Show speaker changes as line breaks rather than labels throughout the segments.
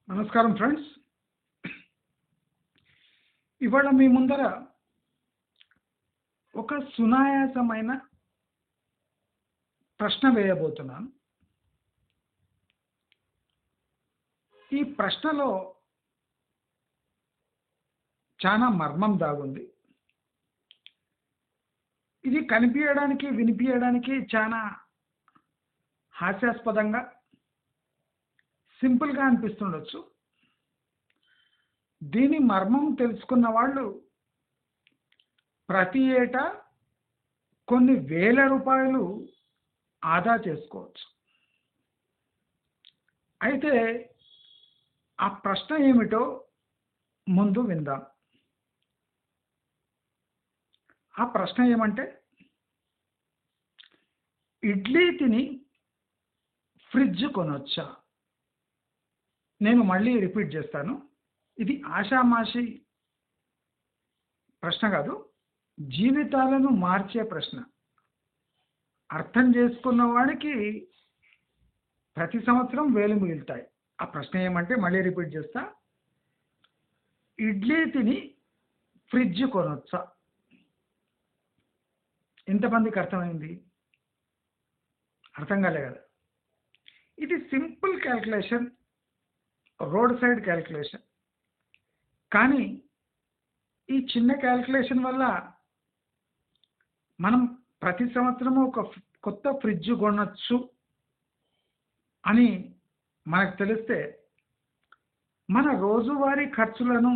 నమస్కారం ఫ్రెండ్స్. ఇవాళ మీ ముందర ఒక సునాయాసమైన ప్రశ్న వేయబోతున్నాను. ఈ ప్రశ్నలో చాలా మర్మం దాగుంది. ఇది కనిపియడానికి, వినిపియడానికి చాలా హాస్యాస్పదంగా, సింపుల్‌గా అనిపిస్తుండొచ్చు. దీని మర్మం తెలుసుకున్న వాళ్ళు ప్రతి ఏటా కొన్ని వేల రూపాయలు ఆదా చేసుకోవచ్చు. అయితే ఆ ప్రశ్న ఏమిటో ముందు విందాం. ఆ ప్రశ్న ఏమంటే, ఇడ్లీ తిని ఫ్రిడ్జ్ కొనొచ్చా? నేను మళ్ళీ రిపీట్ చేస్తాను. ఇది ఆషామాషి ప్రశ్న కాదు. జీవితాలను మార్చే ప్రశ్న. అర్థం చేసుకున్న వాడికి ప్రతి సంవత్సరం వేలు మిగులుతాయి. ఆ ప్రశ్న ఏమంటే మళ్ళీ రిపీట్ చేస్తా. ఇడ్లీ తిని ఫ్రిడ్జ్ కొనొచ్చా? ఎంతమందికి అర్థమైంది? అర్థం కాలే కదా. ఇది simple calculation, road side calculation. కానీ ఈ చిన్న క్యాల్కులేషన్ వల్ల మనం ప్రతి సంవత్సరము ఒక కొత్త ఫ్రిడ్జ్ కొనొచ్చు అని మనకు తెలిస్తే మన రోజువారీ ఖర్చులను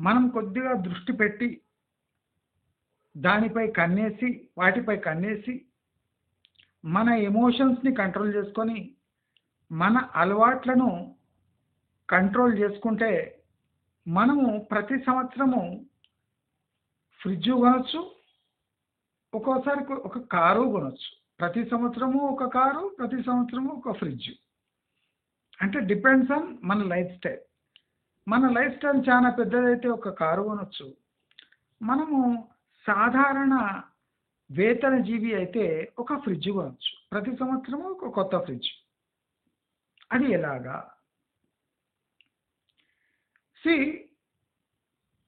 మనం కొద్దిగా దృష్టి పెట్టి వాటిపై కన్నేసి మన ఎమోషన్స్ని కంట్రోల్ చేసుకొని మన అలవాట్లను కంట్రోల్ చేసుకుంటే మనము ప్రతి సంవత్సరము ఫ్రిడ్జ్ కొనొచ్చు, ఒక్కోసారి ఒక కారు కొనొచ్చు. ప్రతి సంవత్సరము ఒక కారు, ప్రతి సంవత్సరము ఒక ఫ్రిడ్జ్. అంటే డిపెండ్స్ ఆన్ మన లైఫ్ స్టైల్. మన లైఫ్ స్టైల్ చాలా పెద్దదైతే ఒక కారు కొనొచ్చు. మనము సాధారణ వేతన జీవి అయితే ఒక ఫ్రిడ్జ్ కొనొచ్చు. ప్రతి సంవత్సరము ఒక కొత్త ఫ్రిడ్జ్. అది ఎలాగా?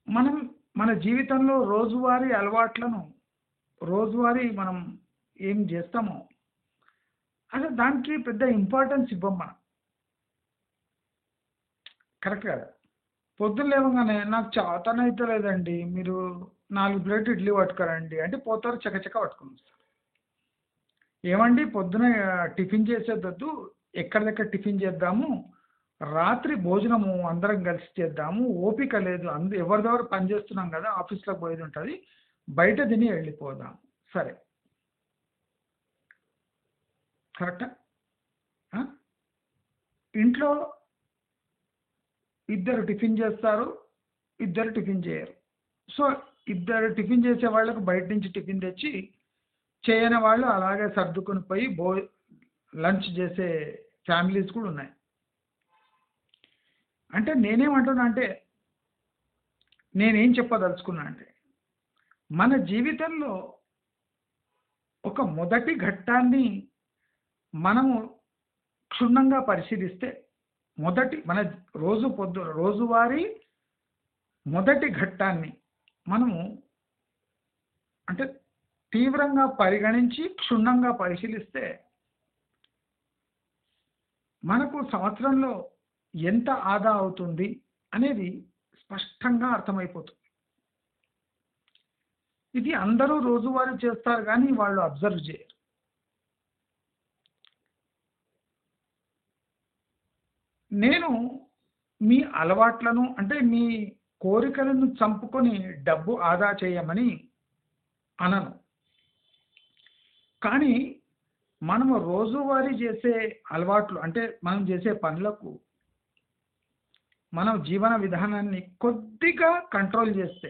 మనం మన జీవితంలో రోజువారీ అలవాట్లను మనం ఏం చేస్తామో అసలు దానికి పెద్ద ఇంపార్టెన్స్ ఇవ్వం మనం. కరెక్ట్ కదా. పొద్దున్న లేవగానే నాకు చేతనైతే లేదండి, మీరు 4 ప్లేట్ ఇడ్లీ పట్టుకురండి అంటే పోతారు, చకచక పట్టుకొని వస్తారు. ఏమండి పొద్దున టిఫిన్ చేసేదొద్దు, ఎక్కడిదెక్కడ టిఫిన్ చేద్దాము, రాత్రి భోజనము అందరం కలిసి చేద్దాము, ఓపిక లేదు, ఎవరిదెవరు పని చేస్తున్నాం కదా, ఆఫీస్లోకి పోయేది ఉంటుంది, బయట తిని వెళ్ళిపోదాం. సరే, కరెక్టా? ఇంట్లో ఇద్దరు టిఫిన్ చేస్తారు, ఇద్దరు టిఫిన్ చేయరు. సో ఇద్దరు టిఫిన్ చేసే వాళ్ళకు బయట నుంచి టిఫిన్ తెచ్చి, చేయని వాళ్ళు అలాగే సర్దుకొని పోయి లంచ్ చేసే ఫ్యామిలీస్ కూడా ఉన్నాయి. అంటే నేనేమంటున్నా అంటే, నేనేం చెప్పదలుచుకున్నా అంటే, మన జీవితంలో ఒక మొదటి ఘట్టాన్ని మనము క్షుణ్ణంగా పరిశీలిస్తే, మన రోజువారీ మొదటి ఘట్టాన్ని మనము అంటే తీవ్రంగా పరిగణించి క్షుణ్ణంగా పరిశీలిస్తే మనకు సంవత్సరంలో ఎంత ఆదా అవుతుంది అనేది స్పష్టంగా అర్థమైపోతుంది. ఇది అందరూ రోజువారీ చేస్తారు కానీ వాళ్ళు అబ్జర్వ్ చేయరు. నేను మీ అలవాట్లను అంటే మీ కోరికలను చంపుకొని డబ్బు ఆదా చేయమని అనను. కానీ మనము రోజువారీ చేసే అలవాట్లు అంటే మనం చేసే పనులకు మనం జీవన విధానాన్ని కొద్దిగా కంట్రోల్ చేస్తే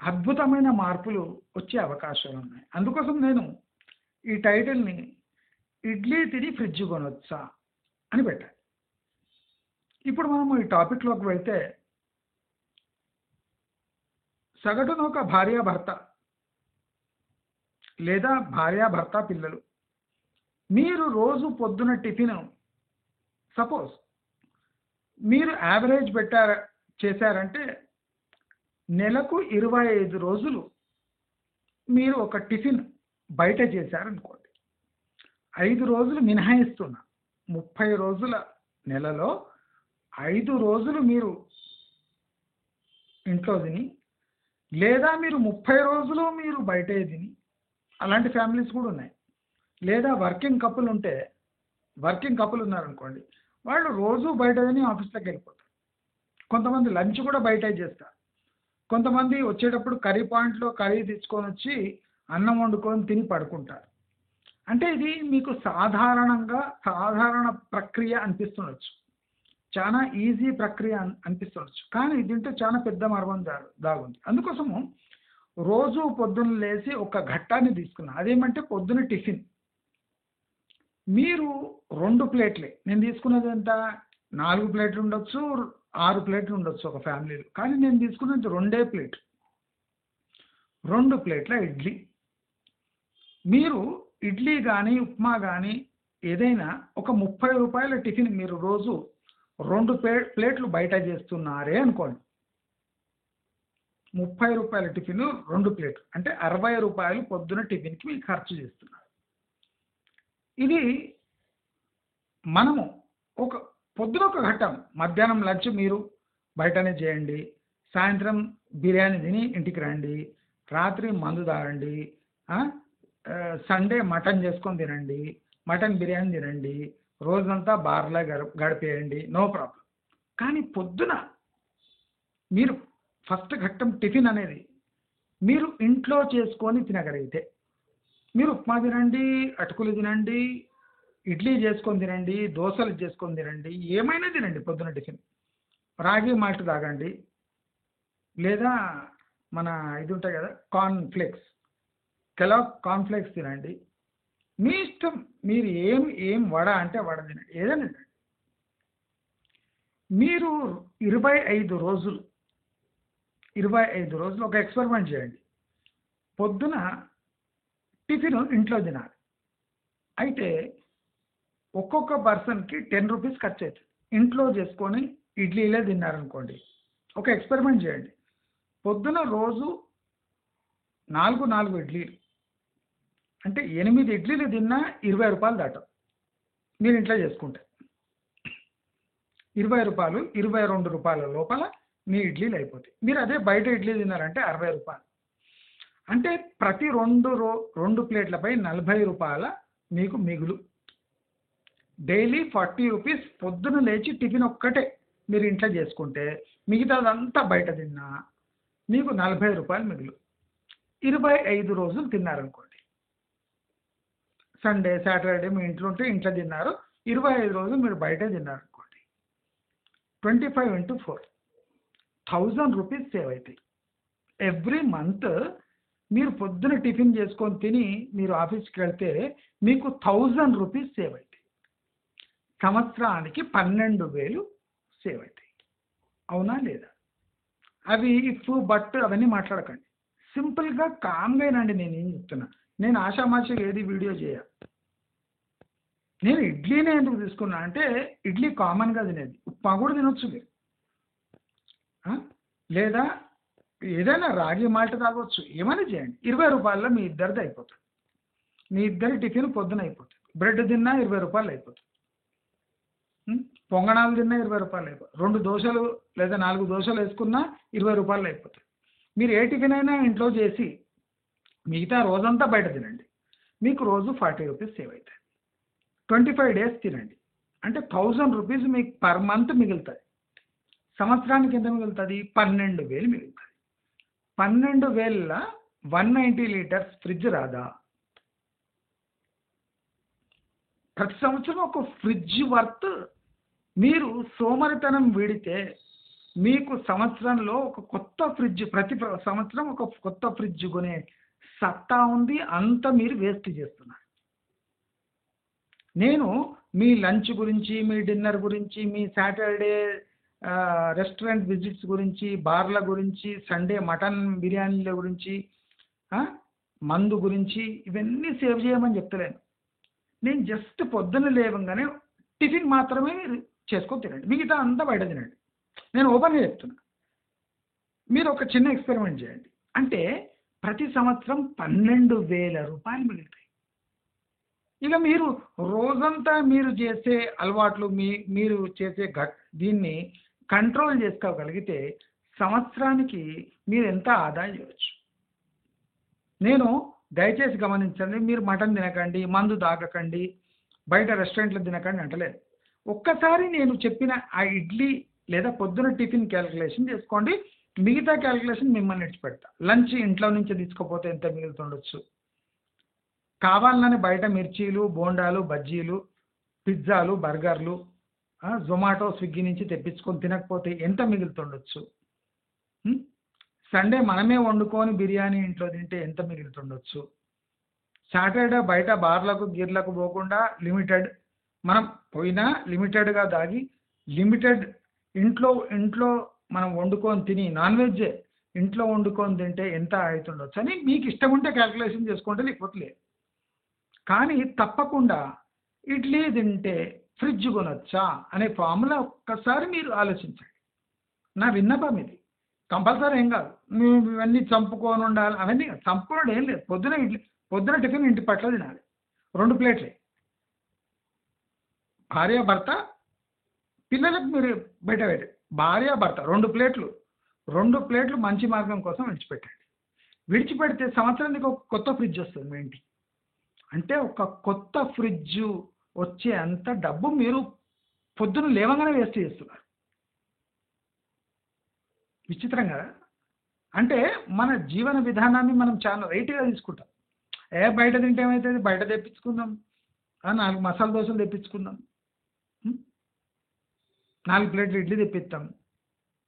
అద్భుతమైన మార్పులు వచ్చే అవకాశాలు ఉన్నాయి. అందుకోసం నేను ఈ టైటిల్ని ఇడ్లీ తిని ఫ్రిడ్జ్ కొనొచ్చా అని పెట్టాను. ఇప్పుడు మనము ఈ టాపిక్లోకి వెళ్తే, సగటున ఒక భార్యాభర్త లేదా భార్యాభర్త పిల్లలు మీరు రోజు పొద్దున టిఫిన్ సపోజ్ మీరు యావరేజ్ చేశారంటే నెలకు 25 రోజులు మీరు ఒక టిఫిన్ బయట చేశారనుకోండి. 5 రోజులు మినహాయిస్తున్నా. 30 రోజుల నెలలో 5 రోజులు మీరు ఇంట్లో తిని, లేదా మీరు 30 రోజులు మీరు బయటే తిని, అలాంటి ఫ్యామిలీస్ కూడా ఉన్నాయి. లేదా వర్కింగ్ కపుల్ ఉన్నారనుకోండి, వాళ్ళు రోజు బయట తిని ఆఫీస్లోకి వెళ్ళిపోతారు. కొంతమంది లంచ్ కూడా బయటే చేస్తారు. కొంతమంది వచ్చేటప్పుడు కర్రీ పాయింట్లో కర్రీ తెచ్చుకొని వచ్చి అన్నం వండుకొని తిని పడుకుంటారు. అంటే ఇది మీకు సాధారణ ప్రక్రియ అనిపిస్తుండొచ్చు, చాలా ఈజీ ప్రక్రియ అనిపిస్తుండొచ్చు, కానీ దీంట్లో చాలా పెద్ద మర్మం దాగుంది. అందుకోసము రోజు పొద్దున్న లేచి ఒక ఘట్టాన్ని తీసుకున్నా. అదేమంటే పొద్దున టిఫిన్ మీరు 2 ప్లేట్లే. నేను తీసుకున్నది ఎంత, 4 ప్లేట్లు ఉండొచ్చు, 6 ప్లేట్లు ఉండొచ్చు ఒక ఫ్యామిలీలో, కానీ నేను తీసుకున్నది 2 ప్లేట్. 2 ప్లేట్ల ఇడ్లీ. మీరు ఇడ్లీ కానీ ఉప్మా కానీ ఏదైనా ఒక 30 రూపాయల టిఫిన్ మీరు రోజు 2 ప్లేట్లు బయట చేస్తున్నారే అనుకోండి. 30 రూపాయల టిఫిన్ 2 ప్లేట్లు అంటే 60 రూపాయలు పొద్దున టిఫిన్కి మీరు ఖర్చు చేస్తున్నారు. ఇది మనము పొద్దున ఒక ఘట్టం, మధ్యాహ్నం లంచ్ మీరు బయటనే చేయండి, సాయంత్రం బిర్యానీ తిని ఇంటికి రండి, రాత్రి మందు తాగండి, సండే మటన్ చేసుకొని తినండి, మటన్ బిర్యానీ తినండి, రోజంతా బార్లా గడిపేయండి, నో ప్రాబ్లం. కానీ పొద్దున మీరు ఫస్ట్ ఘట్టం టిఫిన్ అనేది మీరు ఇంట్లో చేసుకొని తినగలిగితే, మీరు ఉప్మా తినండి, అటుకులు తినండి, ఇడ్లీ చేసుకొని తినండి, దోశలు చేసుకొని తినండి, ఏమైనా తినండి పొద్దున టిఫిన్. రాగి మాల్ట్ తాగండి, లేదా మన ఇది ఉంటాయి కదా కార్న్ఫ్లేక్స్, కార్న్ఫ్లేక్స్ తినండి. మీ ఇష్టం, మీరు ఏం వడ అంటే వడ తినండి, ఏదైనా తినండి. మీరు 25 రోజులు ఒక ఎక్స్పెరిమెంట్ చేయండి. పొద్దున టిఫిన్ ఇంట్లో తినాలి. అయితే ఒక్కొక్క పర్సన్కి 10 రూపీస్ ఖర్చు అవుతుంది. ఇంట్లో చేసుకొని ఇడ్లీలే తిన్నారనుకోండి, ఒక ఎక్స్పెరిమెంట్ చేయండి. పొద్దున రోజు 4 ఇడ్లీలు అంటే 8 ఇడ్లీలు తిన్నా 20 రూపాయలు దాటం. మీరు ఇంట్లో చేసుకుంటే 20 రూపాయలు, 22 రూపాయల లోపల మీ ఇడ్లీలు అయిపోతాయి. మీరు అదే బయట ఇడ్లీ తిన్నారంటే 60 రూపాయలు. అంటే ప్రతి 2 ప్లేట్లపై 40 రూపాయల మీకు మిగులు. డైలీ 40 రూపీస్ పొద్దున లేచి టిఫిన్ ఒక్కటే మీరు ఇంట్లో చేసుకుంటే, మిగతాదంతా బయట తిన్నా మీకు 40 రూపాయలు మిగులు. 25 రోజులు తిన్నారనుకోండి, సండే సాటర్డే మీ ఇంట్లో ఉంటే ఇంట్లో తిన్నారు, 25 రోజులు మీరు బయటే తిన్నారనుకోండి, 25 into 4 1000 రూపీస్ సేవ్ అవుతాయి. ఎవ్రీ మంత్ మీరు పొద్దున టిఫిన్ చేసుకొని తిని మీరు ఆఫీస్కి వెళ్తే మీకు 1000 రూపీస్ సేవ్ అవుతాయి. సంవత్సరానికి 12,000 సేవ్ అవుతాయి. అవునా లేదా? అవి ఇఫ్ బట్ అవన్నీ మాట్లాడకండి, సింపుల్గా కామ్గానండి. నేను ఏం చెప్తున్నా, నేను ఆషామాషిగా ఏది వీడియో చేయ. నేను ఇడ్లీనే ఎందుకు తీసుకున్నా అంటే, ఇడ్లీ కామన్గా తినేది, ఉప్మా కూడా తినొచ్చు మీరు, లేదా ఏదైనా రాగి మాల్ట్ తాగొచ్చు, ఏమైనా చేయండి. 20 రూపాయల్లో మీ ఇద్దరిది అయిపోతుంది. మీ ఇద్దరి టిఫిన్ పొద్దున అయిపోతుంది. బ్రెడ్ తిన్నా 20 రూపాయలు అయిపోతుంది. పొంగనాలు తిన్నా 20 రూపాయలు అయిపోతుంది. 2 దోశలు లేదా 4 దోశలు వేసుకున్నా 20 రూపాయలు అయిపోతుంది. మీరు ఏ టిఫిన్ అయినా ఇంట్లో చేసి మిగతా రోజంతా బయట తినండి, మీకు రోజు 40 రూపీస్ సేవ్ అవుతాయి. 25 days తినండి అంటే 1000 రూపీస్ మీకు పర్ మంత్ మిగులుతుంది. సంవత్సరానికి ఎంత మిగులుతుంది? 12,000 మిగులుతుంది. 12,000 190 లీటర్స్ ఫ్రిడ్జ్ రాదా? ప్రతి సంవత్సరం ఒక ఫ్రిడ్జ్ వర్త్. మీరు సోమరితనం వీడితే మీకు సంవత్సరంలో ఒక కొత్త ఫ్రిడ్జ్, ప్రతి సంవత్సరం ఒక కొత్త ఫ్రిడ్జ్ కొనే సత్తా ఉంది. అంత మీరు వేస్ట్ చేస్తున్నారు. నేను మీ లంచ్ గురించి, మీ డిన్నర్ గురించి, మీ సాటర్డే రెస్టారెంట్ విజిట్స్ గురించి, బార్ల గురించి, సండే మటన్ బిర్యానీల గురించి, మందు గురించి ఇవన్నీ సేవ్ చేయమని చెప్తలేను. నేను జస్ట్ పొద్దున్న లేవగానే టిఫిన్ మాత్రమే చేసుకొని తినండి, మిగతా అంతా బయట తినండి. నేను ఓపెన్గా చెప్తున్నా. మీరు ఒక చిన్న ఎక్స్పెరిమెంట్ చేయండి. అంటే ప్రతి సంవత్సరం 12,000 రూపాయలు మిగులుతాయి. ఇక మీరు రోజంతా మీరు చేసే అలవాట్లు, మీరు చేసే దీన్ని కంట్రోల్ చేసుకోగలిగితే సంవత్సరానికి మీరు ఎంత ఆదాయం చేయవచ్చు. నేను దయచేసి గమనించండి, మీరు మటన్ తినకండి, మందు తాగకండి, బయట రెస్టారెంట్లో తినకండి అంటలేదు. ఒక్కసారి నేను చెప్పిన ఆ ఇడ్లీ లేదా పొద్దున టిఫిన్ క్యాలిక్యులేషన్ చేసుకోండి, మిగతా క్యాలిక్యులేషన్ మిమ్మల్ని ఇచ్చిపెడతా. లంచ్ ఇంట్లో నుంచి తీసుకుపోతే ఎంత మిగులుతుండొచ్చు, కావాలని బయట మిర్చీలు, బోండాలు, బజ్జీలు, పిజ్జాలు, బర్గర్లు, జొమాటో, స్విగ్గీ నుంచి తెప్పించుకొని తినకపోతే ఎంత మిగులుతుండొచ్చు, సండే మనమే వండుకొని బిర్యానీ ఇంట్లో తింటే ఎంత మిగులుతుండొచ్చు, సాటర్డే బయట బార్లకు గిర్లకు పోకుండా లిమిటెడ్, మనం పోయినా లిమిటెడ్గా దాగి లిమిటెడ్ ఇంట్లో మనం వండుకొని తిని నాన్ వెజ్ ఇంట్లో వండుకొని తింటే ఎంత అవుతుండొచ్చు అని మీకు ఇష్టం ఉంటే క్యాల్కులేషన్ చేసుకుంటే, లేకపోతే లేదు. కానీ తప్పకుండా ఇడ్లీ తింటే ఫ్రిడ్జ్ కొనొచ్చా అనే ఫార్ములా ఒక్కసారి మీరు ఆలోచించండి. నా విన్నపం ఇది. కంపల్సరీ ఏం కాదు, మేము ఇవన్నీ చంపుకొని ఉండాలి అవన్నీ చంపుకోవడం ఏం లేదు. పొద్దున టిఫిన్ ఇంటి పట్ల తినాలి, 2 ప్లేట్లే. భార్య భర్త పిల్లలకు మీరు బయట పెట్టండి. భార్య భర్త 2 ప్లేట్లు మంచి మార్గం కోసం విడిచిపెట్టండి. విడిచిపెడితే సంవత్సరానికి ఒక కొత్త ఫ్రిడ్జ్ వస్తుంది మీ ఇంటికి. అంటే ఒక కొత్త ఫ్రిడ్జ్ వచ్చే అంత డబ్బు మీరు పొద్దున లేవగానే వేస్ట్ చేస్తున్నారు. విచిత్రం కదా. అంటే మన జీవన విధానాన్ని మనం చాలా రైట్గా తీసుకుంటాం. బయట తింటే ఏమవుతుంది, బయట తెప్పించుకుందాం, 4 మసాలా దోశలు తెప్పించుకుందాం, 4 ప్లేట్లు ఇడ్లీ తెప్పిస్తాం,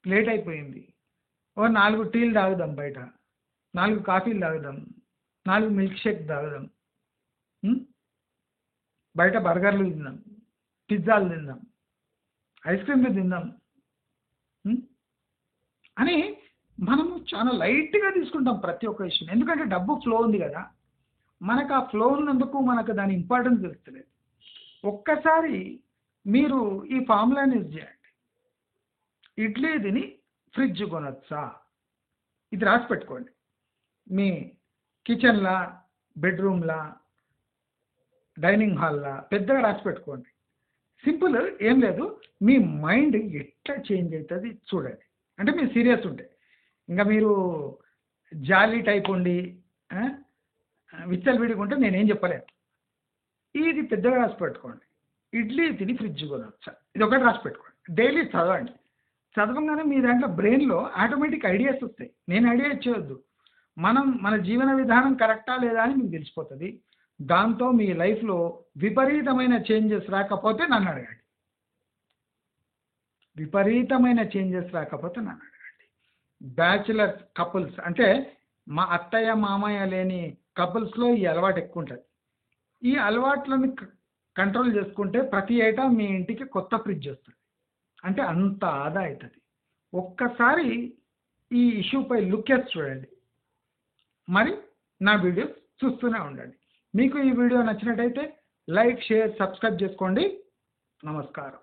ప్లేట్ అయిపోయింది. 4 టీలు తాగుదాం, బయట 4 కాఫీలు తాగుదాం, 4 మిల్క్ షేక్ తాగుదాం, బయట బర్గర్లు తిందాం, పిజ్జాలు తిందాం, ఐస్ క్రీమ్లు తిందాం అని మనము చాలా లైట్గా తీసుకుంటాం ప్రతి ఒక్క విషయం. ఎందుకంటే డబ్బు ఫ్లో ఉంది కదా, మనకు ఆ ఫ్లో ఉన్నందుకు మనకు దాని ఇంపార్టెన్స్ తెలుస్తలేదు. ఒక్కసారి మీరు ఈ ఫార్ములాని యూజ్ చేయండి. ఇడ్లీ తిని ఫ్రిడ్జ్ కొనొచ్చా, ఇది రాసి పెట్టుకోండి. మీ కిచెన్లా, బెడ్రూమ్లా, డైనింగ్ హాల్లా పెద్దగా రాసి పెట్టుకోండి. సింపుల్, ఏం లేదు. మీ మైండ్ ఎట్లా చేంజ్ అవుతుంది చూడండి. అంటే మీరు సీరియస్ ఉంటే, ఇంకా మీరు జాలీ టైప్ ఉండి విచ్చలవిడిగా ఉంటే నేనేం చెప్పలేను. ఇది పెద్దగా రాసి పెట్టుకోండి. ఇడ్లీ తిని ఫ్రిడ్జ్ కొనొచ్చా, ఇది ఒకటి రాసి పెట్టుకోండి. డైలీ చదవండి. చదవగానే మీ దాంట్లో బ్రెయిన్లో ఆటోమేటిక్ ఐడియాస్ వస్తాయి. నేను ఐడియా ఇచ్చేయద్దు, మన జీవన విధానం కరెక్టా లేదా అని మీకు తెలిసిపోతుంది. దాంతో మీ లైఫ్లో విపరీతమైన చేంజెస్ రాకపోతే నన్ను అడగండి. విపరీతమైన చేంజెస్ రాకపోతే నన్ను అడగండి. బ్యాచులర్ కపుల్స్ అంటే మా అత్తయ్య మామయ్య లేని కపుల్స్లో ఈ అలవాటు ఎక్కువ ఉంటుంది. ఈ అలవాట్లను కంట్రోల్ చేసుకుంటే ప్రతి ఏటా మీ ఇంటికి కొత్త ఫ్రిడ్జ్ వస్తుంది. అంటే అంత ఆదా అవుతుంది. ఒక్కసారి ఈ ఇష్యూపై లుక్ చేసి చూడండి. మరి నా వీడియోస్ చూస్తూనే ఉండండి. మీకు ఈ వీడియో నచ్చినట్టయితే లైక్, షేర్, సబ్స్క్రైబ్ చేసుకోండి. నమస్కారం.